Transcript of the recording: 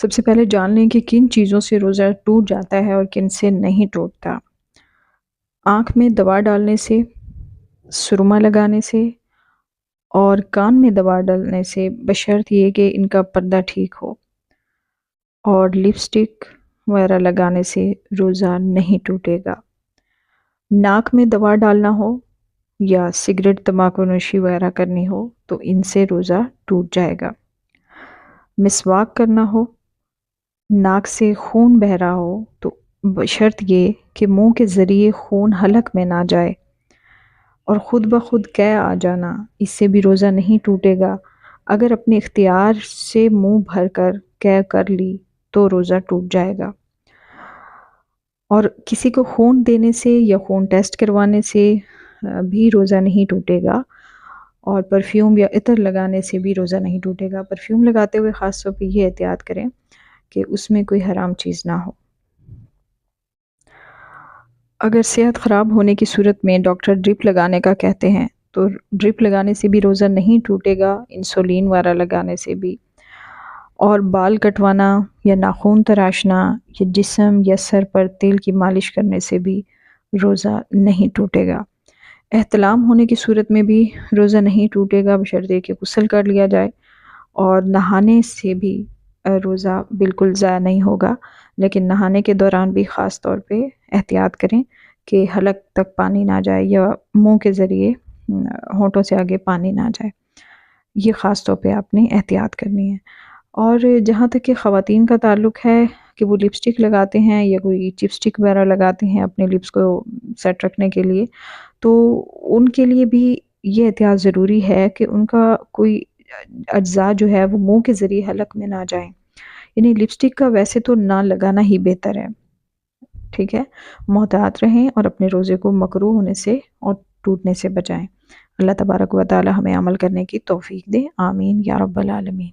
سب سے پہلے جان لیں کہ کن چیزوں سے روزہ ٹوٹ جاتا ہے اور کن سے نہیں ٹوٹتا۔ آنکھ میں دوا ڈالنے سے، سرما لگانے سے اور کان میں دوا ڈالنے سے، بشرط یہ کہ ان کا پردہ ٹھیک ہو، اور لپسٹک وغیرہ لگانے سے روزہ نہیں ٹوٹے گا۔ ناک میں دوا ڈالنا ہو یا سگریٹ تمباکو نوشی وغیرہ کرنی ہو تو ان سے روزہ ٹوٹ جائے گا۔ مسواک کرنا ہو، ناک سے خون بہہ رہا ہو تو بشرط یہ کہ منہ کے ذریعے خون حلق میں نہ جائے، اور خود بخود قے آ جانا، اس سے بھی روزہ نہیں ٹوٹے گا۔ اگر اپنے اختیار سے منہ بھر کر قے کر لی تو روزہ ٹوٹ جائے گا۔ اور کسی کو خون دینے سے یا خون ٹیسٹ کروانے سے بھی روزہ نہیں ٹوٹے گا، اور پرفیوم یا عطر لگانے سے بھی روزہ نہیں ٹوٹے گا۔ پرفیوم لگاتے ہوئے خاص طور پہ یہ احتیاط کریں کہ اس میں کوئی حرام چیز نہ ہو۔ اگر صحت خراب ہونے کی صورت میں ڈاکٹر ڈرپ لگانے کا کہتے ہیں تو ڈرپ لگانے سے بھی روزہ نہیں ٹوٹے گا، انسولین وغیرہ لگانے سے بھی۔ اور بال کٹوانا یا ناخن تراشنا یا جسم یا سر پر تیل کی مالش کرنے سے بھی روزہ نہیں ٹوٹے گا۔ احتلام ہونے کی صورت میں بھی روزہ نہیں ٹوٹے گا، بشرطے کہ غسل کر لیا جائے، اور نہانے سے بھی روزہ بالکل ضائع نہیں ہوگا، لیکن نہانے کے دوران بھی خاص طور پہ احتیاط کریں کہ حلق تک پانی نہ جائے یا منہ کے ذریعے ہونٹوں سے آگے پانی نہ جائے۔ یہ خاص طور پہ آپ نے احتیاط کرنی ہے۔ اور جہاں تک کہ خواتین کا تعلق ہے کہ وہ لپسٹک لگاتے ہیں یا کوئی چپسٹک وغیرہ لگاتے ہیں اپنے لپس کو سیٹ رکھنے کے لیے، تو ان کے لیے بھی یہ احتیاط ضروری ہے کہ ان کا کوئی اجزاء جو ہے وہ منہ کے ذریعے حلق میں نہ جائیں، یعنی لپسٹک کا ویسے تو نہ لگانا ہی بہتر ہے، ٹھیک ہے۔ محتاط رہیں اور اپنے روزے کو مکروہ ہونے سے اور ٹوٹنے سے بچائیں۔ اللہ تبارک و تعالی ہمیں عمل کرنے کی توفیق دے، آمین یا رب العالمین۔